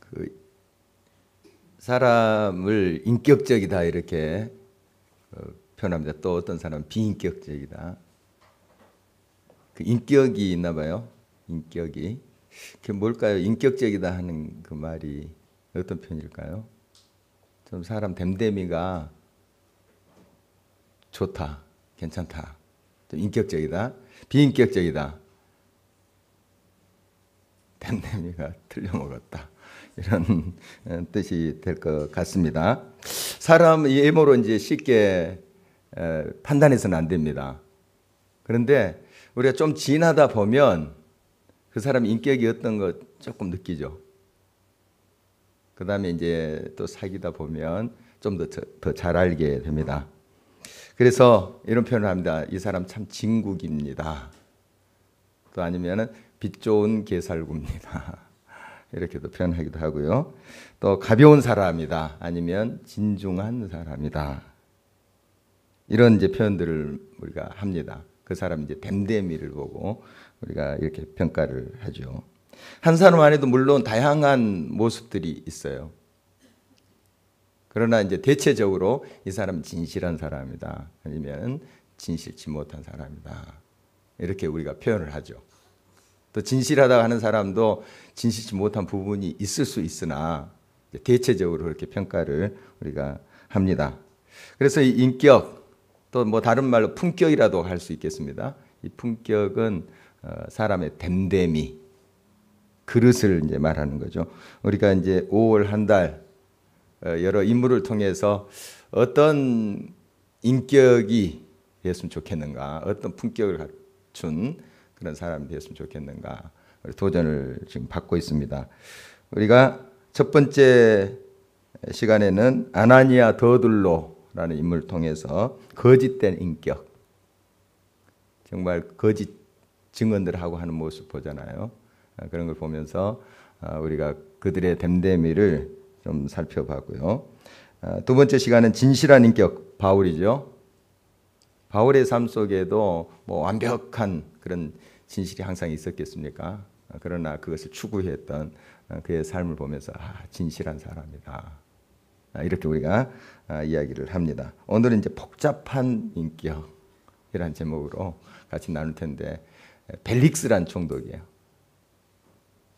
그 사람을 인격적이다 이렇게 표현합니다. 또 어떤 사람은 비인격적이다. 그 인격이 있나 봐요. 인격이. 그게 뭘까요? 인격적이다 하는 그 말이 어떤 표현일까요? 좀 사람 됨됨이가 좋다, 괜찮다, 좀 인격적이다, 비인격적이다, 됨됨이가 틀려먹었다 이런 뜻이 될 것 같습니다. 사람 외모로 이제 쉽게 판단해서는 안 됩니다. 그런데 우리가 좀 지나다 보면 그 사람 인격이 어떤 거 조금 느끼죠. 그 다음에 이제 또 사귀다 보면 좀 더 잘 알게 됩니다. 그래서 이런 표현을 합니다. 이 사람 참 진국입니다. 또 아니면은 빛 좋은 게살구입니다. 이렇게도 표현하기도 하고요. 또 가벼운 사람이다. 아니면 진중한 사람이다. 이런 이제 표현들을 우리가 합니다. 그 사람 이제 됨됨이를 보고 우리가 이렇게 평가를 하죠. 한 사람 안에도 물론 다양한 모습들이 있어요. 그러나 이제 대체적으로 이 사람은 진실한 사람이다. 아니면 진실치 못한 사람이다. 이렇게 우리가 표현을 하죠. 또 진실하다고 하는 사람도 진실치 못한 부분이 있을 수 있으나 대체적으로 그렇게 평가를 우리가 합니다. 그래서 이 인격, 또 뭐 다른 말로 품격이라도 할 수 있겠습니다. 이 품격은 사람의 됨됨이, 그릇을 이제 말하는 거죠. 우리가 이제 5월 한 달 여러 인물을 통해서 어떤 인격이 되었으면 좋겠는가, 어떤 품격을 갖춘 그런 사람이 되었으면 좋겠는가 도전을 지금 받고 있습니다. 우리가 첫 번째 시간에는 아나니아 더둘로라는 인물을 통해서 거짓된 인격, 정말 거짓 증언들하고 하는 모습 보잖아요. 그런 걸 보면서 우리가 그들의 됨됨이를 좀 살펴봤고요. 두 번째 시간은 진실한 인격, 바울이죠. 바울의 삶 속에도 뭐 완벽한 그런 진실이 항상 있었겠습니까? 그러나 그것을 추구했던 그의 삶을 보면서 진실한 사람이다. 이렇게 우리가 이야기를 합니다. 오늘은 이제 복잡한 인격이라는 제목으로 같이 나눌 텐데, 벨릭스란 총독이에요.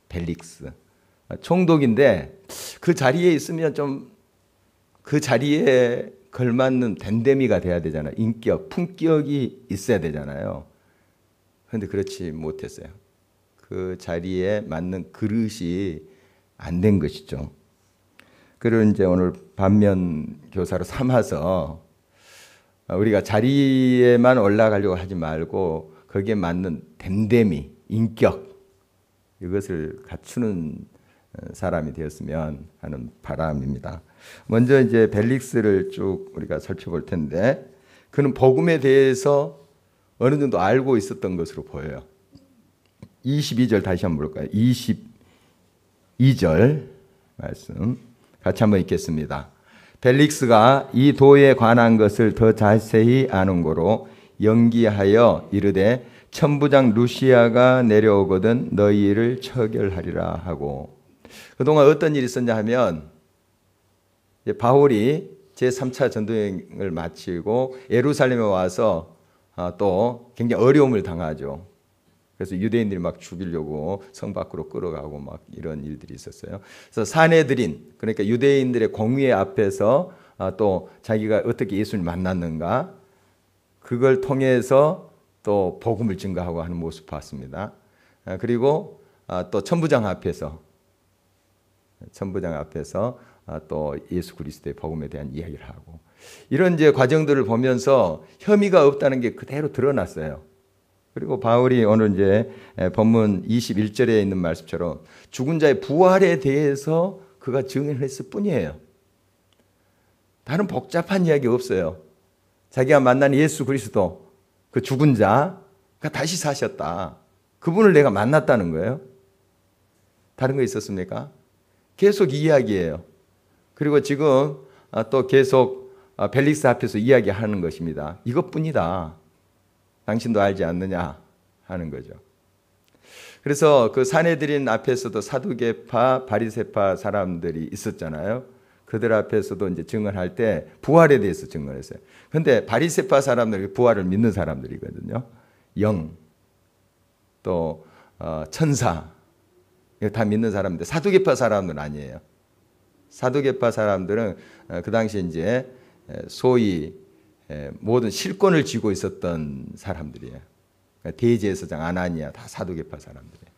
벨릭스. 총독인데 그 자리에 있으면 좀 그 자리에 걸맞는 됨됨이가 돼야 되잖아요. 인격, 품격이 있어야 되잖아요. 그런데 그렇지 못했어요. 그 자리에 맞는 그릇이 안 된 것이죠. 그를 이제 오늘 반면 교사로 삼아서 우리가 자리에만 올라가려고 하지 말고 거기에 맞는 됨됨이, 인격, 이것을 갖추는 사람이 되었으면 하는 바람입니다. 먼저 이제 벨릭스를 쭉 우리가 살펴볼 텐데, 그는 복음에 대해서 어느 정도 알고 있었던 것으로 보여요. 22절 다시 한번 볼까요? 22절 말씀 같이 한번 읽겠습니다. 벨릭스가 이 도에 관한 것을 더 자세히 아는 고로 연기하여 이르되 천부장 루시아가 내려오거든 너희를 처결하리라 하고. 그동안 어떤 일이 있었냐 하면, 바울이 제3차 전도여행을 마치고 예루살렘에 와서 또 굉장히 어려움을 당하죠. 그래서 유대인들이 막 죽이려고 성 밖으로 끌어가고 막 이런 일들이 있었어요. 그래서 사내들인, 그러니까 유대인들의 공회 앞에서 또 자기가 어떻게 예수를 만났는가, 그걸 통해서 또 복음을 증거하고 하는 모습 봤습니다. 그리고 또 천부장 앞에서 또 예수 그리스도의 복음에 대한 이야기를 하고, 이런 이제 과정들을 보면서 혐의가 없다는 게 그대로 드러났어요. 그리고 바울이 오늘 이제 본문 21절에 있는 말씀처럼 죽은 자의 부활에 대해서 그가 증언을 했을 뿐이에요. 다른 복잡한 이야기 없어요. 자기가 만난 예수 그리스도, 그 죽은 자가 다시 사셨다. 그분을 내가 만났다는 거예요. 다른 거 있었습니까? 계속 이야기예요. 그리고 지금 또 계속 벨릭스 앞에서 이야기하는 것입니다. 이것뿐이다. 당신도 알지 않느냐 하는 거죠. 그래서 그 사내들인 앞에서도 사두개파, 바리새파 사람들이 있었잖아요. 그들 앞에서도 이제 증언할 때 부활에 대해서 증언했어요. 근데 바리새파 사람들이 부활을 믿는 사람들이거든요. 영, 또 천사, 이거 다 믿는 사람인데 사두개파 사람들은 아니에요. 사두개파 사람들은 그 당시에 이제 소위 모든 실권을 쥐고 있었던 사람들이에요. 대제사장 아나니아 다 사두개파 사람들이에요.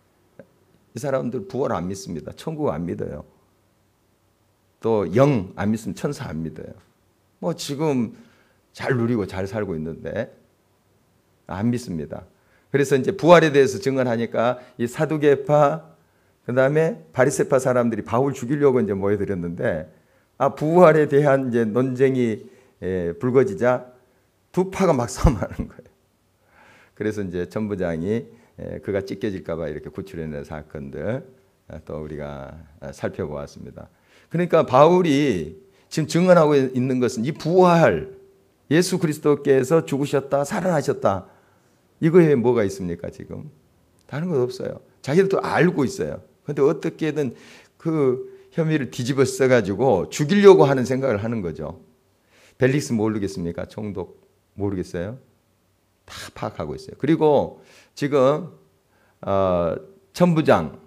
이 사람들 부활 안 믿습니다. 천국 안 믿어요. 또 영 안 믿으면 천사 안 믿어요. 뭐 지금 잘 누리고 잘 살고 있는데 안 믿습니다. 그래서 이제 부활에 대해서 증언하니까 이 사두개파 그다음에 바리새파 사람들이 바울 죽이려고 이제 모여들었는데 부활에 대한 이제 논쟁이 불거지자 두 파가 막 싸움하는 거예요. 그래서 이제 천부장이 그가 찢겨질까봐 이렇게 구출해낸 사건들 또 우리가 살펴보았습니다. 그러니까 바울이 지금 증언하고 있는 것은 이 부활, 예수 그리스도께서 죽으셨다, 살아나셨다. 이거에 뭐가 있습니까, 지금? 다른 것 없어요. 자기들도 알고 있어요. 그런데 어떻게든 그 혐의를 뒤집어 써가지고 죽이려고 하는 생각을 하는 거죠. 벨릭스 모르겠습니까? 총독 모르겠어요? 다 파악하고 있어요. 그리고 지금 천부장,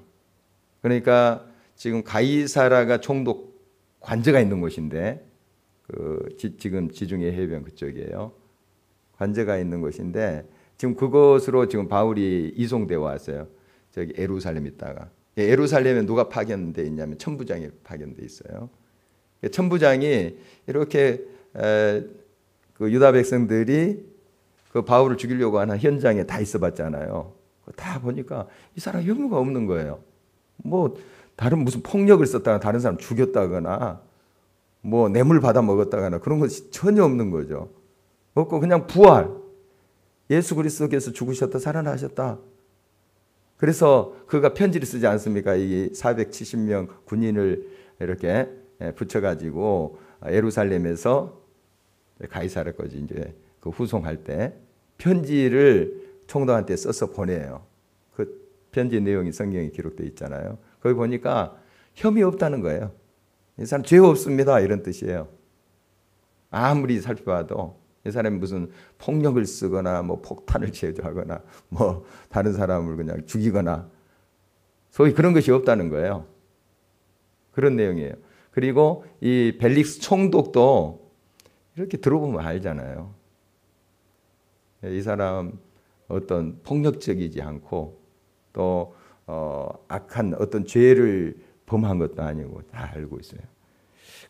그러니까 지금 가이사라가 총독 관저가 있는 곳인데 지금 지중해 해변 그쪽이에요. 관저가 있는 곳인데 지금 그곳으로 지금 바울이 이송되어 왔어요. 저기 예루살렘 있다가 예루살렘에 누가 파견돼 있냐면 천부장이 파견돼 있어요. 천부장이 이렇게 그 유다 백성들이 그 바울을 죽이려고 하는 현장에 다 있어봤잖아요. 다 보니까 이 사람 혐의가 없는 거예요. 뭐 다른 무슨 폭력을 썼다가 다른 사람 죽였다거나 뭐 뇌물 받아 먹었다거나 그런 것이 전혀 없는 거죠. 없고 그냥 부활, 예수 그리스도께서 죽으셨다 살아나셨다. 그래서 그가 편지를 쓰지 않습니까? 이 470명 군인을 이렇게 붙여가지고 예루살렘에서 가이사랴까지 이제 그 후송할 때 편지를 총독한테 써서 보내요. 그 편지 내용이 성경에 기록되어 있잖아요. 거기 보니까 혐의 없다는 거예요. 이 사람 죄 없습니다 이런 뜻이에요. 아무리 살펴봐도 이 사람이 무슨 폭력을 쓰거나 뭐 폭탄을 제조하거나 뭐 다른 사람을 그냥 죽이거나 소위 그런 것이 없다는 거예요. 그런 내용이에요. 그리고 이 벨릭스 총독도 이렇게 들어보면 알잖아요. 이 사람 어떤 폭력적이지 않고 또 악한 어떤 죄를 범한 것도 아니고 다 알고 있어요.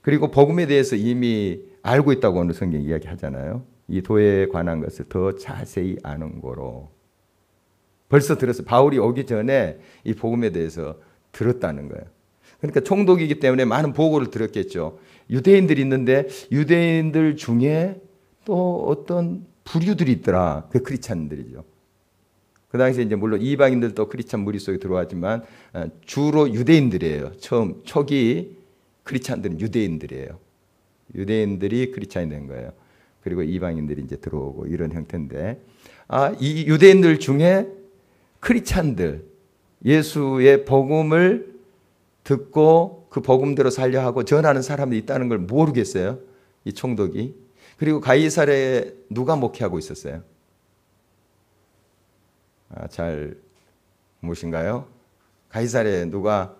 그리고 복음에 대해서 이미 알고 있다고 오늘 성경 이야기하잖아요. 이 도에 관한 것을 더 자세히 아는 거로 벌써 들었어요. 바울이 오기 전에 이 복음에 대해서 들었다는 거예요. 그러니까 총독이기 때문에 많은 보고를 들었겠죠. 유대인들이 있는데 유대인들 중에 또 어떤 부류들이 있더라. 그 크리스찬들이죠. 그 당시에 이제 물론 이방인들도 크리스찬 무리 속에 들어왔지만 주로 유대인들이에요. 처음 초기 크리스찬들은 유대인들이에요. 유대인들이 크리스찬이 된 거예요. 그리고 이방인들이 이제 들어오고 이런 형태인데 이 유대인들 중에 크리스찬들 예수의 복음을 듣고 그 복음대로 살려 하고 전하는 사람들이 있다는 걸 모르겠어요. 이 총독이. 그리고 가이사랴에 누가 목회하고 있었어요? 잘 무엇인가요? 가이사랴에 누가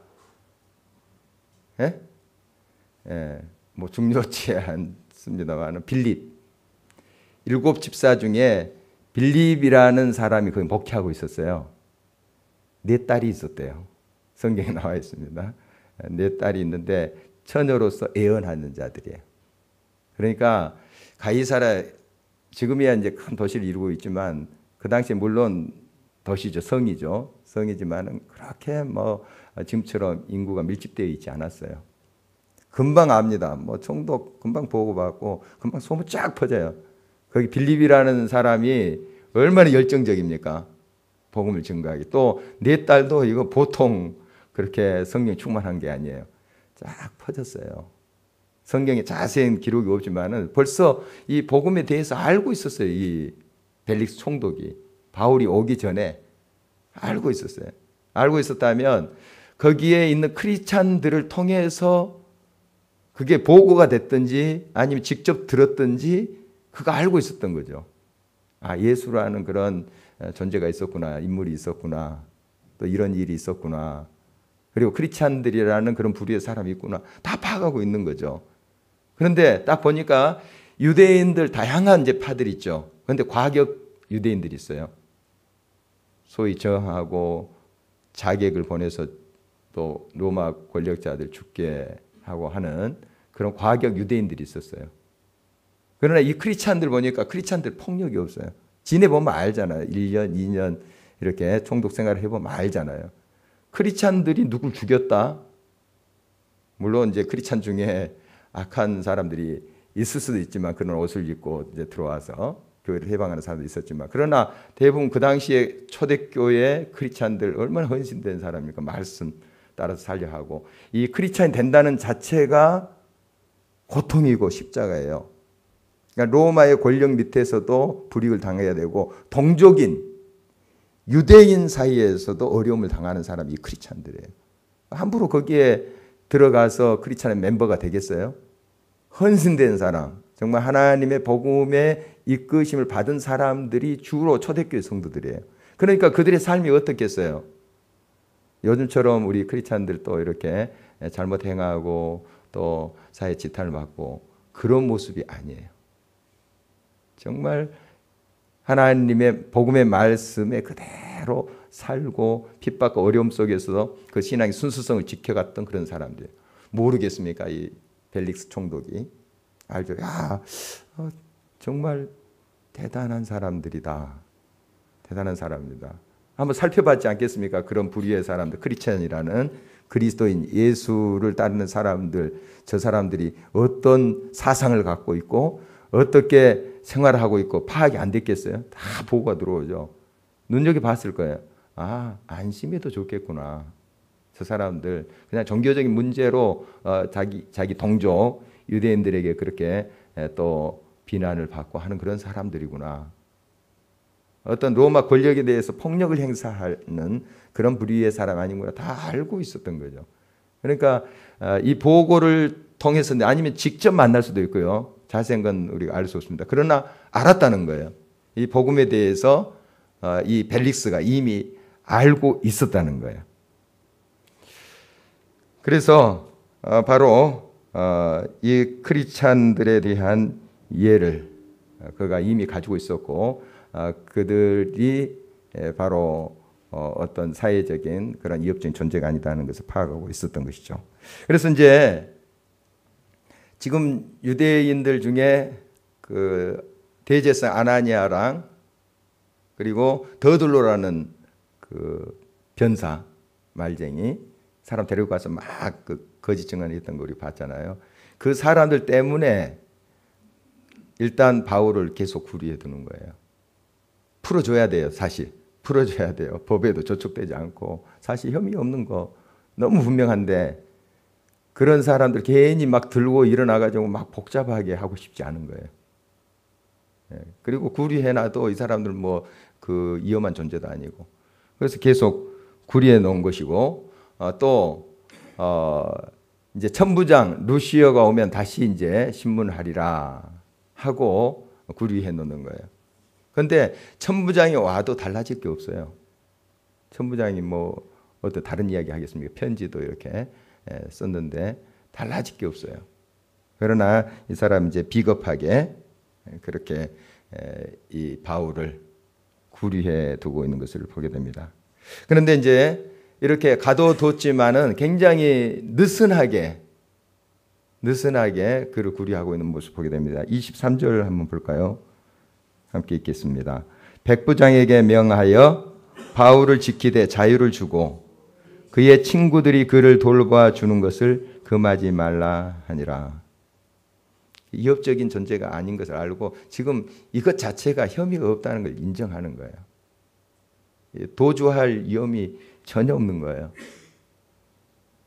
뭐 중요치 않습니다만 빌립 7 집사 중에 빌립이라는 사람이 거기 목회하고 있었어요. 4딸이 있었대요. 성경에 나와 있습니다. 4딸이 있는데 처녀로서 애언하는 자들이에요. 그러니까 가이사랴 지금이야 이제 큰 도시를 이루고 있지만 그 당시에 물론 도시죠, 성이죠. 성이지만은 그렇게 뭐 지금처럼 인구가 밀집되어 있지 않았어요. 금방 압니다. 뭐 총독 금방 보고받고 금방 소문 쫙 퍼져요. 거기 빌립이라는 사람이 얼마나 열정적입니까? 복음을 증거하기. 또 4딸도 이거 보통 그렇게 성경이 충만한 게 아니에요. 쫙 퍼졌어요. 성경에 자세한 기록이 없지만은 벌써 이 복음에 대해서 알고 있었어요. 이 벨릭스 총독이 바울이 오기 전에 알고 있었어요. 알고 있었다면 거기에 있는 크리스찬들을 통해서 그게 보고가 됐든지 아니면 직접 들었든지 그거 알고 있었던 거죠. 아, 예수라는 그런 존재가 있었구나, 인물이 있었구나, 또 이런 일이 있었구나, 그리고 크리스찬들이라는 그런 부류의 사람이 있구나, 다 파악하고 있는 거죠. 그런데 딱 보니까 유대인들 다양한 이제 파들이 있죠. 그런데 과격 유대인들이 있어요. 소위 저항하고 자객을 보내서 또 로마 권력자들 죽게 하고 하는 그런 과격 유대인들이 있었어요. 그러나 이 크리스찬들 보니까 크리스찬들 폭력이 없어요. 지내보면 알잖아요. 1년, 2년 이렇게 총독 생활을 해보면 알잖아요. 크리스찬들이 누굴 죽였다? 물론 이제 크리스찬 중에 악한 사람들이 있을 수도 있지만 그런 옷을 입고 이제 들어와서 교회를 해방하는 사람도 있었지만, 그러나 대부분 그 당시에 초대교회 크리스찬들 얼마나 헌신된 사람입니까? 말씀 따라서 살려 하고, 이 크리스찬이 된다는 자체가 고통이고 십자가예요. 그러니까 로마의 권력 밑에서도 불이익을 당해야 되고 동족인 유대인 사이에서도 어려움을 당하는 사람이 이 크리스찬들이에요. 함부로 거기에 들어가서 크리스찬의 멤버가 되겠어요? 헌신된 사람, 정말 하나님의 복음에 이끄심을 받은 사람들이 주로 초대교회 성도들이에요. 그러니까 그들의 삶이 어떻겠어요? 요즘처럼 우리 크리스찬들 또 이렇게 잘못 행하고 또 사회 지탄을 받고 그런 모습이 아니에요. 정말 하나님의 복음의 말씀에 그대로 살고 핍박과 어려움 속에서도 그 신앙의 순수성을 지켜갔던 그런 사람들. 모르겠습니까? 이 벨릭스 총독이. 알죠? 야, 정말 대단한 사람들이다. 대단한 사람입니다. 한번 살펴봤지 않겠습니까? 그런 부류의 사람들, 크리스천이라는 그리스도인 예수를 따르는 사람들, 저 사람들이 어떤 사상을 갖고 있고 어떻게 생활을 하고 있고 파악이 안 됐겠어요? 다 보고가 들어오죠. 눈여겨봤을 거예요. 아, 안심해도 좋겠구나. 저 사람들 그냥 종교적인 문제로 자기 동족 유대인들에게 그렇게 또 비난을 받고 하는 그런 사람들이구나. 어떤 로마 권력에 대해서 폭력을 행사하는 그런 부류의 사람 아니구나. 다 알고 있었던 거죠. 그러니까 이 보고를 통해서 아니면 직접 만날 수도 있고요. 자세한 건 우리가 알 수 없습니다. 그러나 알았다는 거예요. 이 복음에 대해서 이 벨릭스가 이미 알고 있었다는 거예요. 그래서 바로 이 크리스찬들에 대한 이해를 그가 이미 가지고 있었고 그들이 바로 어떤 사회적인 그런 이협적인 존재가 아니다는 것을 파악하고 있었던 것이죠. 그래서 이제 지금 유대인들 중에 그 대제사장 아나니아랑 그리고 더둘로라는 그 변사 말쟁이 사람 데리고 가서 막 그 거짓 증언했던 거 우리 봤잖아요. 그 사람들 때문에 일단 바울을 계속 구리해 두는 거예요. 풀어줘야 돼요. 사실 풀어줘야 돼요. 법에도 저촉되지 않고 사실 혐의 없는 거 너무 분명한데 그런 사람들 괜히 막 들고 일어나가지고 막 복잡하게 하고 싶지 않은 거예요. 그리고 구리해놔도 이 사람들 뭐 그 위험한 존재도 아니고 그래서 계속 구리해 놓은 것이고 또 이제 천부장 루시어가 오면 다시 이제 신문하리라 하고 구리해 놓는 거예요. 그런데 천부장이 와도 달라질 게 없어요. 천부장이 뭐 어떤 다른 이야기 하겠습니까? 편지도 이렇게 썼는데 달라질 게 없어요. 그러나 이 사람 이제 비겁하게 그렇게 이 바울을 구리해 두고 있는 것을 보게 됩니다. 그런데 이제 이렇게 가둬뒀지만은 굉장히 느슨하게 그를 구리하고 있는 모습을 보게 됩니다. 23절 한번 볼까요? 함께 읽겠습니다. 백부장에게 명하여 바울을 지키되 자유를 주고 그의 친구들이 그를 돌봐주는 것을 금하지 말라 하니라. 위협적인 존재가 아닌 것을 알고 지금 이것 자체가 혐의가 없다는 걸 인정하는 거예요. 도주할 위험이 전혀 없는 거예요.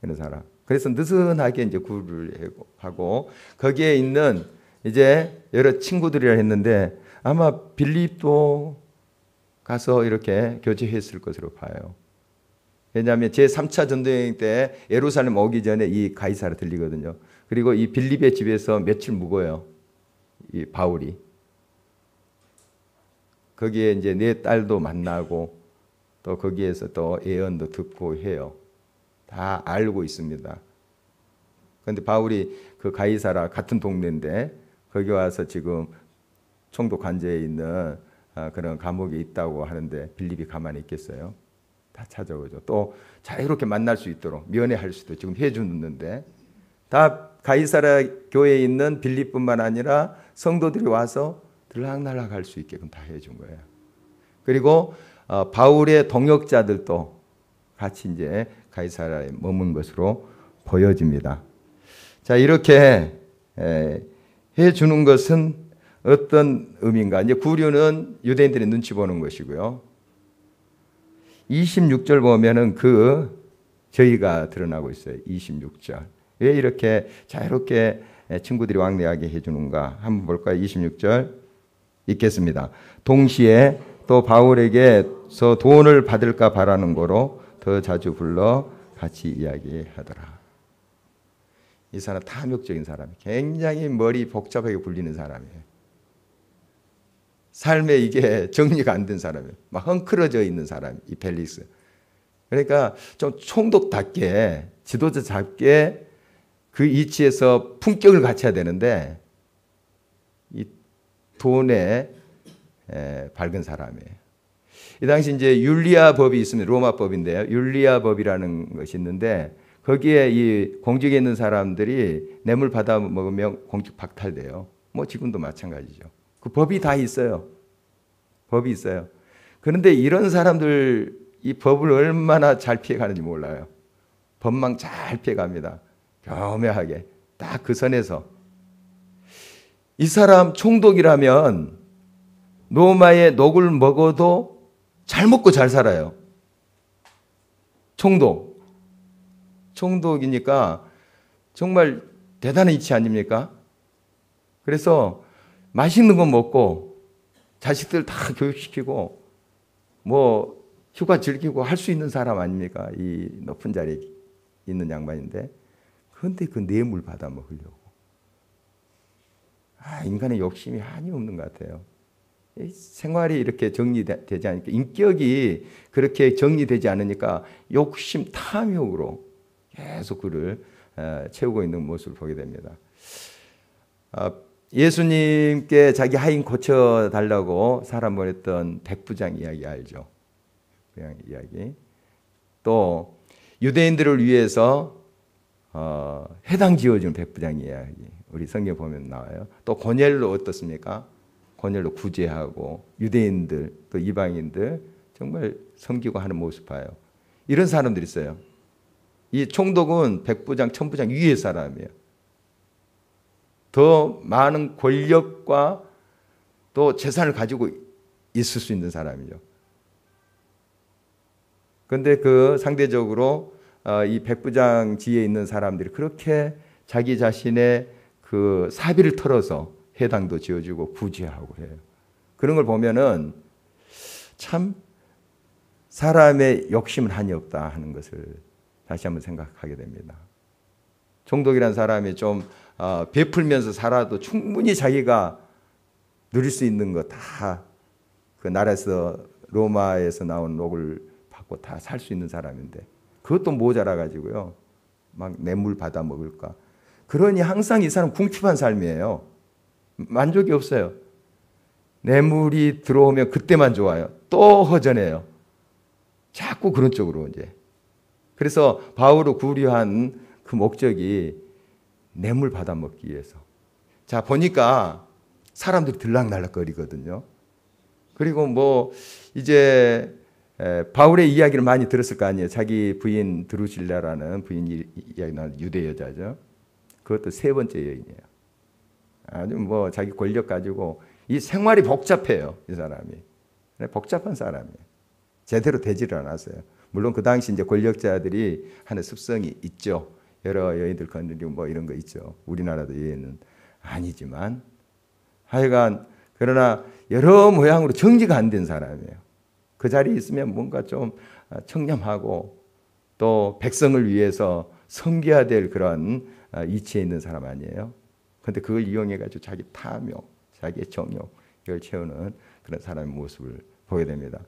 그런 사람. 그래서 느슨하게 이제 구를 하고 거기에 있는 이제 여러 친구들이라 했는데 아마 빌립도 가서 이렇게 교제했을 것으로 봐요. 왜냐하면 제3차 전도여행 때 예루살렘 오기 전에 이 가이사랴 들리거든요. 그리고 이 빌립의 집에서 며칠 묵어요. 이 바울이. 거기에 이제 네 딸도 만나고 또 거기에서 또 예언도 듣고 해요. 다 알고 있습니다. 그런데 바울이 그 가이사랴 같은 동네인데 거기 와서 지금 총독 관저에 있는 그런 감옥에 있다고 하는데 빌립이 가만히 있겠어요? 다 찾아오죠. 또 자유롭게 만날 수 있도록 면회할 수도 지금 해주는데 다 가이사랴 교회에 있는 빌립뿐만 아니라 성도들이 와서 들락날락 할 수 있게끔 다 해준 거예요. 그리고 바울의 동역자들도 같이 이제 가이사랴에 머문 것으로 보여집니다. 자, 이렇게 해주는 것은 어떤 의미인가? 이제 구류는 유대인들의 눈치 보는 것이고요. 26절 보면은 저희가 드러나고 있어요. 26절. 왜 이렇게 자유롭게 친구들이 왕래하게 해주는가? 한번 볼까요? 26절 읽겠습니다. 동시에 또 바울에게서 돈을 받을까 바라는 거로 더 자주 불러 같이 이야기하더라. 이 사람 탐욕적인 사람이에요. 굉장히 머리 복잡하게 굴리는 사람이에요. 삶에 이게 정리가 안 된 사람이에요. 막 헝클어져 있는 사람, 이 펠릭스. 그러니까 좀 총독답게, 지도자답게 그 이치에서 품격을 갖춰야 되는데 이 돈에 밝은 사람이에요. 이 당시 이제 율리아 법이 있습니다. 로마 법인데요. 율리아 법이라는 것이 있는데 거기에 이 공직에 있는 사람들이 뇌물 받아 먹으면 공직 박탈돼요. 뭐 지금도 마찬가지죠. 그 법이 다 있어요. 법이 있어요. 그런데 이런 사람들 이 법을 얼마나 잘 피해가는지 몰라요. 법망 잘 피해갑니다. 교묘하게 딱 그 선에서 이 사람 총독이라면 로마의 녹을 먹어도 잘 먹고 잘 살아요. 총독이니까 정말 대단한 이치 아닙니까? 그래서 맛있는 거 먹고 자식들 다 교육시키고 뭐 휴가 즐기고 할 수 있는 사람 아닙니까? 이 높은 자리에 있는 양반인데 그런데 그 뇌물 받아 먹으려고. 인간의 욕심이 한이 없는 것 같아요. 생활이 이렇게 정리되지 않으니까 인격이 그렇게 정리되지 않으니까 욕심, 탐욕으로 계속 그를 채우고 있는 모습을 보게 됩니다. 예수님께 자기 하인 고쳐달라고 사람 보냈던 백부장 이야기 알죠? 그 이야기. 또 유대인들을 위해서 회당 지어준 백부장 이야기. 우리 성경 보면 나와요. 또 고넬로 어떻습니까? 고넬로 구제하고 유대인들 또 이방인들 정말 섬기고 하는 모습 봐요. 이런 사람들이 있어요. 이 총독은 백부장, 천부장 위의 사람이에요. 더 많은 권력과 또 재산을 가지고 있을 수 있는 사람이죠. 그런데 그 상대적으로 이 백부장 지에 있는 사람들이 그렇게 자기 자신의 그 사비를 털어서 회당도 지어주고 구제하고 해요. 그런 걸 보면은 참 사람의 욕심은 한이 없다 하는 것을 다시 한번 생각하게 됩니다. 총독이라는 사람이 좀 베풀면서 살아도 충분히 자기가 누릴 수 있는 거 다 그 나라에서 로마에서 나온 녹을 받고 다 살 수 있는 사람인데 그것도 모자라 가지고요. 막 뇌물 받아 먹을까. 그러니 항상 이 사람 궁핍한 삶이에요. 만족이 없어요. 뇌물이 들어오면 그때만 좋아요. 또 허전해요. 자꾸 그런 쪽으로 이제. 그래서 바울을 구류한 그 목적이 뇌물 받아 먹기 위해서. 자, 보니까 사람들이 들락날락거리거든요. 그리고 뭐 이제 바울의 이야기를 많이 들었을 거 아니에요. 자기 부인 드루실라라는 부인 이야기 나온 유대 여자죠. 그것도 세 번째 여인이에요. 아주 뭐 자기 권력 가지고 이 생활이 복잡해요. 이 사람이. 복잡한 사람이에요. 제대로 되지를 않았어요. 물론 그 당시 이제 권력자들이 하는 습성이 있죠. 여러 여인들 건드리고 뭐 이런 거 있죠. 우리나라도 여인은 아니지만 하여간 그러나 여러 모양으로 정리가 안 된 사람이에요. 그 자리에 있으면 뭔가 좀 청렴하고 또 백성을 위해서 섬겨야 될 그런 이치에 있는 사람 아니에요? 그런데 그걸 이용해가지고 자기 탐욕, 자기의 정욕 이걸 채우는 그런 사람의 모습을 보게 됩니다.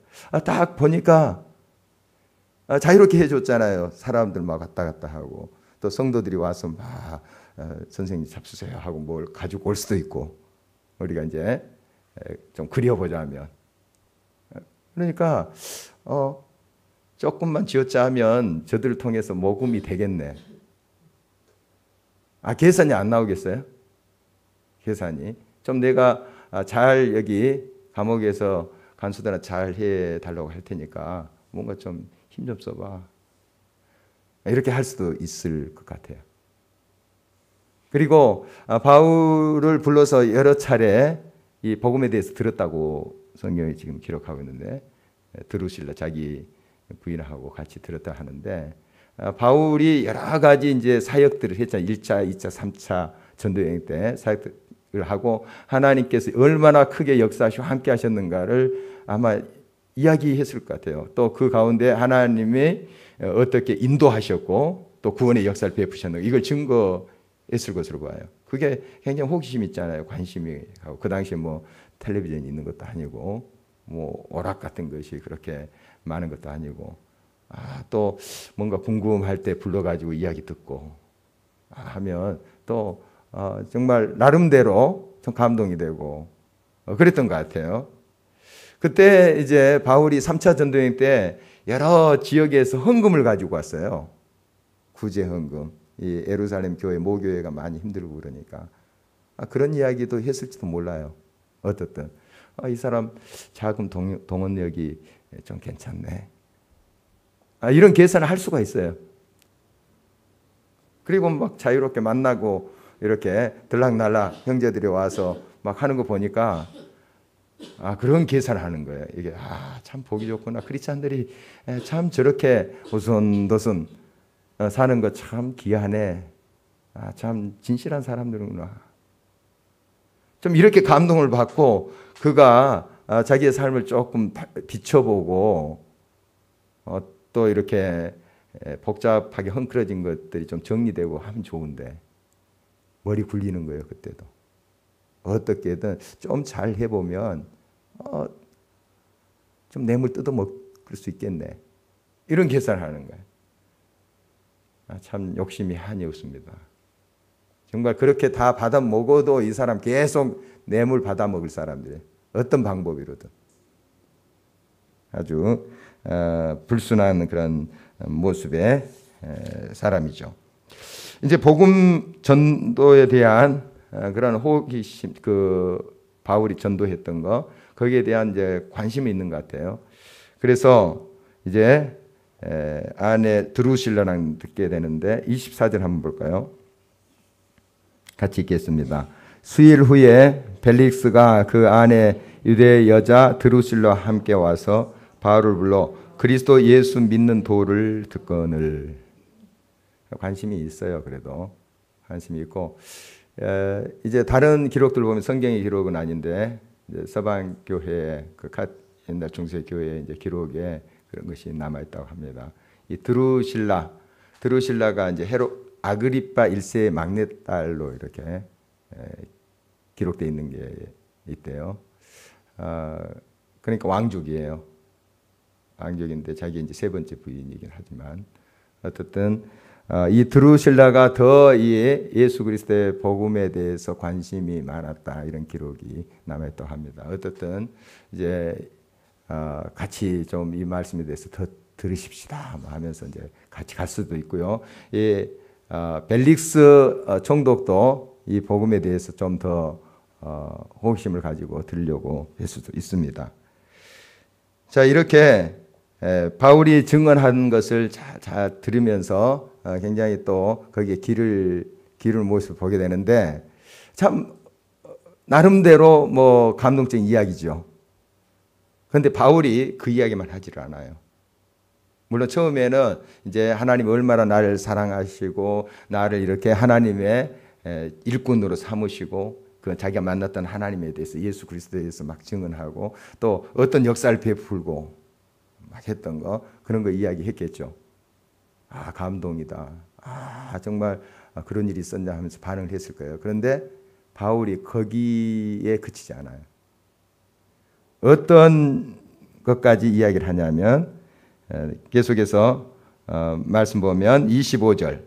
딱 보니까 자유롭게 해줬잖아요. 사람들 막 왔다 갔다 하고 또 성도들이 와서 막 선생님 잡수세요 하고 뭘 가지고 올 수도 있고 우리가 이제 좀 그려보자면 그러니까 조금만 쥐어짜면 저들을 통해서 모금이 되겠네. 계산이 안 나오겠어요? 계산이 좀 내가 잘 여기 감옥에서 간수들한테 잘 해달라고 할 테니까 뭔가 좀 힘 좀 써봐. 이렇게 할 수도 있을 것 같아요. 그리고 바울을 불러서 여러 차례 이 복음에 대해서 들었다고 성경이 지금 기록하고 있는데 드루실라 자기 부인하고 같이 들었다 하는데 바울이 여러 가지 이제 사역들을 했잖아요. 1차, 2차, 3차 전도여행 때 사역들을 하고 하나님께서 얼마나 크게 역사하시고 함께 하셨는가를 아마 이야기했을 것 같아요. 또 그 가운데 하나님이 어떻게 인도하셨고 또 구원의 역사를 베푸셨는가 이걸 증거했을 것으로 봐요. 그게 굉장히 호기심 있잖아요. 관심이 가고 그 당시에 뭐 텔레비전이 있는 것도 아니고 뭐 오락 같은 것이 그렇게 많은 것도 아니고 또 뭔가 궁금할 때 불러가지고 이야기 듣고 하면 또 정말 나름대로 좀 감동이 되고 그랬던 것 같아요. 그때 이제 바울이 3차 전도여행 때 여러 지역에서 헌금을 가지고 왔어요. 구제 헌금. 이 예루살렘 교회 모교회가 많이 힘들고 그러니까 그런 이야기도 했을지도 몰라요. 어떻든 이 사람 자금 동원력이 좀 괜찮네. 이런 계산을 할 수가 있어요. 그리고 막 자유롭게 만나고 이렇게 들락날락 형제들이 와서 막 하는 거 보니까 그런 계산을 하는 거예요. 이게 참 보기 좋구나. 크리스찬들이 참 저렇게 오손도손 사는 거 참 귀하네. 참 진실한 사람들이구나. 좀 이렇게 감동을 받고 그가 자기의 삶을 조금 비춰보고 또 이렇게 복잡하게 헝클어진 것들이 좀 정리되고 하면 좋은데 머리 굴리는 거예요. 그때도 어떻게든 좀 잘 해보면 좀 뇌물 뜯어먹을 수 있겠네. 이런 계산을 하는 거예요. 참 욕심이 한이 없습니다. 정말 그렇게 다 받아 먹어도 이 사람 계속 뇌물 받아 먹을 사람들이에요. 어떤 방법이로든. 아주 불순한 그런 모습의 사람이죠. 이제 복음 전도에 대한 그런 호기심, 바울이 전도했던 거, 거기에 대한 이제 관심이 있는 것 같아요. 그래서 이제 아내 드루실라랑 듣게 되는데 24절 한번 볼까요? 같이 읽겠습니다. 수일 후에 벨릭스가 그 아내 유대 여자 드루실라와 함께 와서 바울을 불러 그리스도 예수 믿는 도를 듣거늘. 관심이 있어요. 그래도 관심이 있고 이제 다른 기록들 보면 성경의 기록은 아닌데 이제 서방 교회 옛날 중세 교회 이제 기록에 그런 것이 남아 있다고 합니다. 이 드루실라가 이제 아그리파 1세의 막내딸로 이렇게 기록되어 있는 게 있대요. 그러니까 왕족이에요. 왕족인데 자기 이제 세 번째 부인이긴 하지만 어쨌든 이 드루실라가 더 이 예수 그리스도의 복음에 대해서 관심이 많았다 이런 기록이 남아있다고 합니다. 어쨌든 이제 같이 좀 이 말씀에 대해서 더 들으십시다 하면서 이제 같이 갈 수도 있고요. 이 벨릭스 총독도 이 복음에 대해서 좀 더 호기심을 가지고 들으려고 할 수도 있습니다. 자, 이렇게 바울이 증언한 것을 잘 들으면서 굉장히 또 거기에 기를 모습을 보게 되는데 참 나름대로 뭐 감동적인 이야기죠. 그런데 바울이 그 이야기만 하지를 않아요. 물론 처음에는 이제 하나님이 얼마나 나를 사랑하시고 나를 이렇게 하나님의 일꾼으로 삼으시고 그 자기가 만났던 하나님에 대해서 예수 그리스도에 대해서 막 증언하고 또 어떤 역사를 베풀고 막 했던 거 그런 거 이야기했겠죠. 감동이다. 정말 그런 일이 있었냐 하면서 반응을 했을 거예요. 그런데 바울이 거기에 그치지 않아요. 어떤 것까지 이야기를 하냐면 계속해서 말씀 보면 25절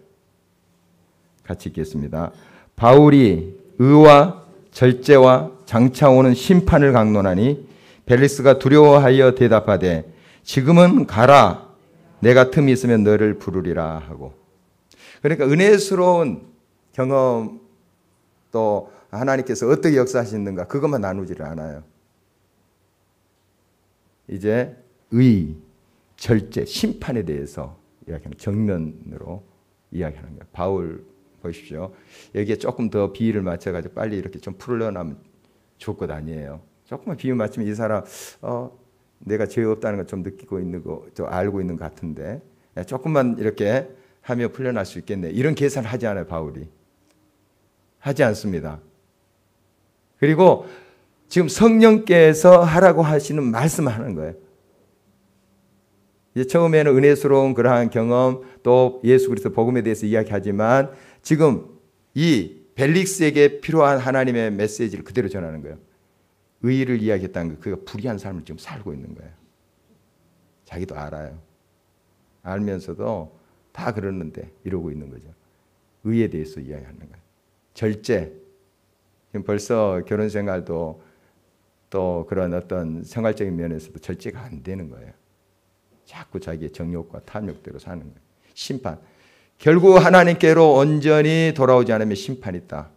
같이 읽겠습니다. 바울이 의와 절제와 장차 오는 심판을 강론하니 벨리스가 두려워하여 대답하되 지금은 가라 내가 틈이 있으면 너를 부르리라 하고. 그러니까 은혜스러운 경험 또 하나님께서 어떻게 역사하시는가 그것만 나누지를 않아요. 이제 의, 절제, 심판에 대해서 이야기하는 정면으로 이야기하는 거예요. 바울 보십시오. 여기에 조금 더 비유를 맞춰가지고 빨리 이렇게 좀 풀어나면 좋을 것 아니에요. 조금만 비유 맞추면 이 사람 내가 죄 없다는 걸 좀 느끼고 있는 거, 좀 알고 있는 것 같은데 조금만 이렇게 하며 풀려날 수 있겠네. 이런 계산을 하지 않아요, 바울이. 하지 않습니다. 그리고 지금 성령께서 하라고 하시는 말씀을 하는 거예요. 이제 처음에는 은혜스러운 그러한 경험 또 예수 그리스도 복음에 대해서 이야기하지만 지금 이 벨릭스에게 필요한 하나님의 메시지를 그대로 전하는 거예요. 의의를 이야기했다는 거, 그가 불의한 삶을 지금 살고 있는 거예요. 자기도 알아요. 알면서도 다 그러는데 이러고 있는 거죠. 의에 대해서 이야기하는 거예요. 절제. 지금 벌써 결혼 생활도 또 그런 어떤 생활적인 면에서도 절제가 안 되는 거예요. 자꾸 자기의 정욕과 탐욕대로 사는 거예요. 심판. 결국 하나님께로 온전히 돌아오지 않으면 심판이 있다.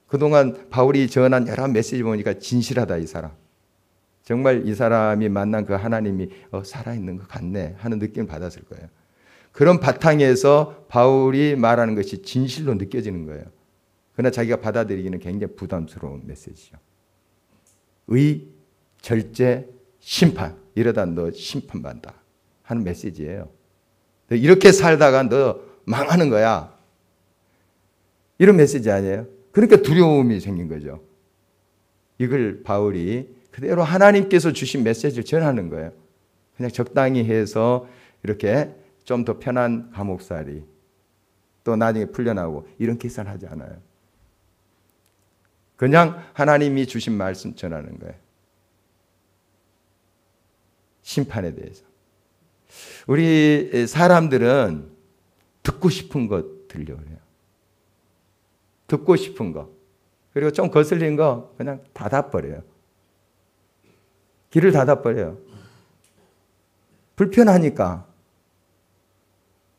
그동안 바울이 전한 여러 메시지 보니까 진실하다 이 사람. 정말 이 사람이 만난 그 하나님이 살아있는 것 같네 하는 느낌을 받았을 거예요. 그런 바탕에서 바울이 말하는 것이 진실로 느껴지는 거예요. 그러나 자기가 받아들이기는 굉장히 부담스러운 메시지죠. 의, 절제, 심판. 이러다 너 심판받는다 하는 메시지예요. 이렇게 살다가 너 망하는 거야. 이런 메시지 아니에요? 그러니까 두려움이 생긴 거죠. 이걸 바울이 그대로 하나님께서 주신 메시지를 전하는 거예요. 그냥 적당히 해서 이렇게 좀 더 편한 감옥살이 또 나중에 풀려나오고 이런 계산하지 않아요. 그냥 하나님이 주신 말씀 전하는 거예요. 심판에 대해서. 우리 사람들은 듣고 싶은 것 들려고 해요. 듣고 싶은 거. 그리고 좀 거슬린 거 그냥 닫아버려요. 길을 닫아버려요. 불편하니까.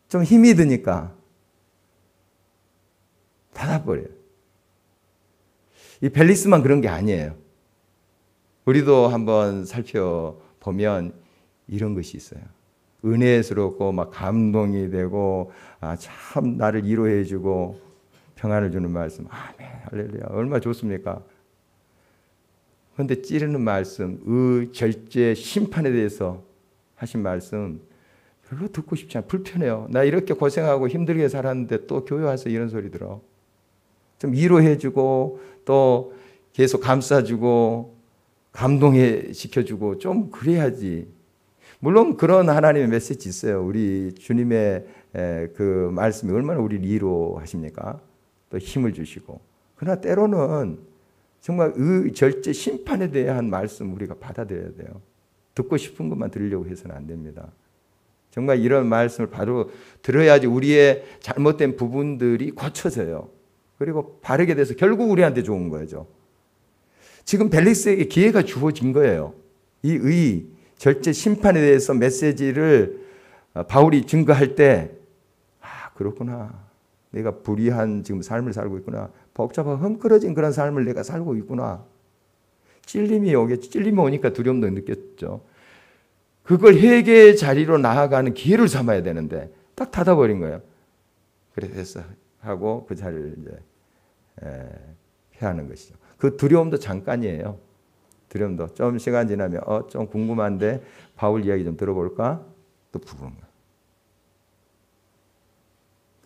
좀 힘이 드니까. 닫아버려요. 이 벨리스만 그런 게 아니에요. 우리도 한번 살펴보면 이런 것이 있어요. 은혜스럽고 막 감동이 되고 참 나를 위로해 주고 평안을 주는 말씀. 아멘 할렐루야. 얼마나 좋습니까? 그런데 찌르는 말씀, 의, 절제, 심판에 대해서 하신 말씀 별로 듣고 싶지 않아요. 불편해요. 나 이렇게 고생하고 힘들게 살았는데 또 교회 와서 이런 소리 들어. 좀 위로해 주고 또 계속 감싸주고 감동해 시켜주고 좀 그래야지. 물론 그런 하나님의 메시지 있어요. 우리 주님의 그 말씀이 얼마나 우리를 위로하십니까? 또 힘을 주시고. 그러나 때로는 정말 의, 절제, 심판에 대한 말씀 우리가 받아들여야 돼요. 듣고 싶은 것만 들으려고 해서는 안 됩니다. 정말 이런 말씀을 바로 들어야지 우리의 잘못된 부분들이 고쳐져요. 그리고 바르게 돼서 결국 우리한테 좋은 거죠. 지금 벨릭스에게 기회가 주어진 거예요. 이 의, 절제, 심판에 대해서 메시지를 바울이 증거할 때 그렇구나. 내가 불의한 지금 삶을 살고 있구나. 복잡하고 흠끄러진 그런 삶을 내가 살고 있구나. 찔림이 오겠죠. 찔림이 오니까 두려움도 느꼈죠. 그걸 회개의 자리로 나아가는 기회를 삼아야 되는데 딱 닫아버린 거예요. 그래서 하고 그 자리를 이제 피하는 것이죠. 그 두려움도 잠깐이에요. 두려움도 좀 시간 지나면 좀 궁금한데 바울 이야기 좀 들어볼까? 또 부르는 거예요.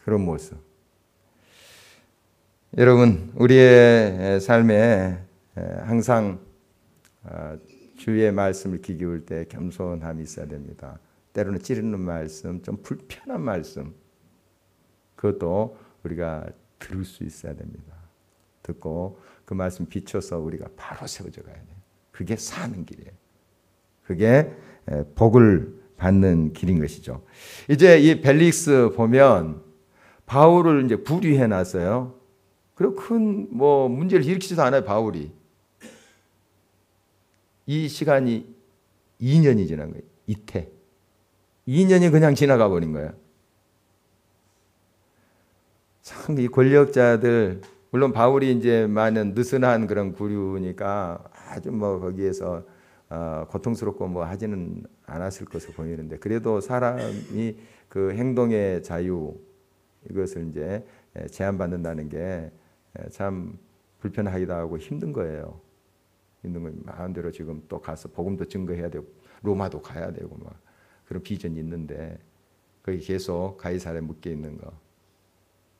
그런 모습. 여러분 우리의 삶에 항상 주의 말씀을 귀 기울 때 겸손함이 있어야 됩니다. 때로는 찌르는 말씀, 좀 불편한 말씀, 그것도 우리가 들을 수 있어야 됩니다. 듣고 그 말씀 비춰서 우리가 바로 세워져 가야 돼요. 그게 사는 길이에요. 그게 복을 받는 길인 것이죠. 이제 이 벨릭스 보면 바울을 이제 불위해 놨어요. 그리고 큰 뭐 문제를 일으키지도 않아요, 바울이. 이 시간이 2년이 지난 거예요. 이태. 2년이 그냥 지나가 버린 거예요. 참 이 권력자들, 물론 바울이 이제 많은 느슨한 그런 구류니까 아주 뭐 거기에서 고통스럽고 뭐 하지는 않았을 것으로 보이는데, 그래도 사람이 그 행동의 자유, 이것을 이제 제한받는다는 게 참 불편하기도 하고 힘든 거예요. 힘든 거 마음대로 지금 또 가서 복음도 증거해야 되고 로마도 가야 되고 막 그런 비전이 있는데 거기 계속 가이사랴에 묶여 있는 거.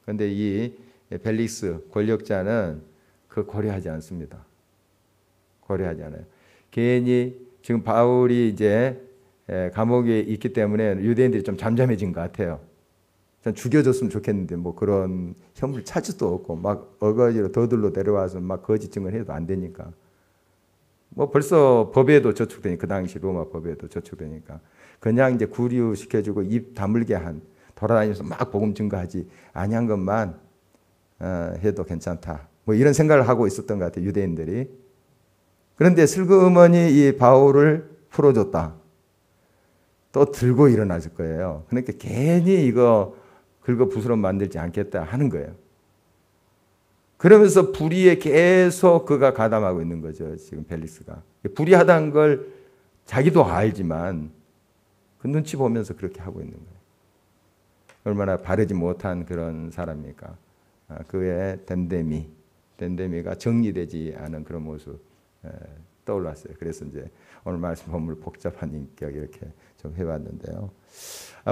그런데 이 벨릭스 권력자는 그 고려하지 않습니다. 고려하지 않아요. 괜히 지금 바울이 이제 감옥에 있기 때문에 유대인들이 좀 잠잠해진 것 같아요. 죽여줬으면 좋겠는데 뭐 그런 혐을 찾을 수도 없고 막 어거지로 더들로 데려와서 막 거짓 증언해도 안 되니까, 뭐 벌써 법에도 저촉되니까, 그 당시 로마 법에도 저촉되니까 그냥 이제 구류시켜주고 입 다물게 한, 돌아다니면서 막 복음 증거하지 아니한 것만 해도 괜찮다, 뭐 이런 생각을 하고 있었던 것 같아요, 유대인들이. 그런데 슬그머니 이 바울을 풀어줬다. 또 들고 일어났을 거예요. 그러니까 괜히 이거 긁어 부스럼 만들지 않겠다 하는 거예요. 그러면서 불의에 계속 그가 가담하고 있는 거죠. 지금 벨릭스가 불의하다는 걸 자기도 알지만 그 눈치 보면서 그렇게 하고 있는 거예요. 얼마나 바르지 못한 그런 사람입니까? 그의 댐데미가 정리되지 않은 그런 모습 떠올랐어요. 그래서 이제 오늘 말씀 본문 복잡한 인격 이렇게 좀 해봤는데요.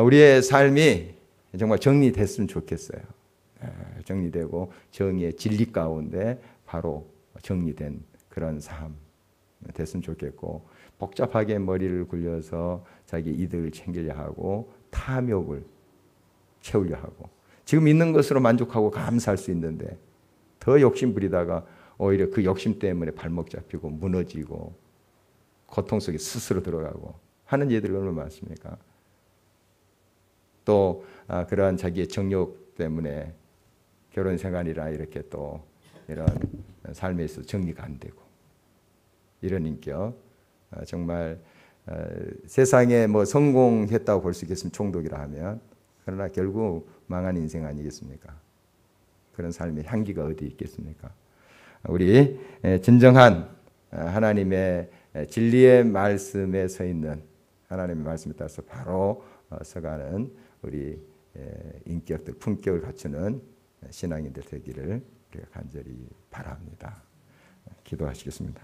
우리의 삶이 정말 정리됐으면 좋겠어요. 정리되고 정의의 진리 가운데 바로 정리된 그런 삶 됐으면 좋겠고, 복잡하게 머리를 굴려서 자기 이득을 챙기려 하고 탐욕을 채우려 하고 지금 있는 것으로 만족하고 감사할 수 있는데 더 욕심 부리다가 오히려 그 욕심 때문에 발목 잡히고 무너지고 고통 속에 스스로 들어가고 하는 예들이 얼마나 많습니까? 또 그러한 자기의 정욕 때문에 결혼 생활이라 이렇게 또 이런 삶에 있어서 정리가 안 되고 이런 인격, 정말 세상에 뭐 성공했다고 볼 수 있겠으면 총독이라 하면, 그러나 결국 망한 인생 아니겠습니까? 그런 삶의 향기가 어디 있겠습니까? 우리 진정한 하나님의 진리의 말씀에 서 있는, 하나님의 말씀에 따라서 바로 서가는 우리 인격들, 품격을 갖추는 신앙인들 되기를 우리가 간절히 바랍니다. 기도하시겠습니다.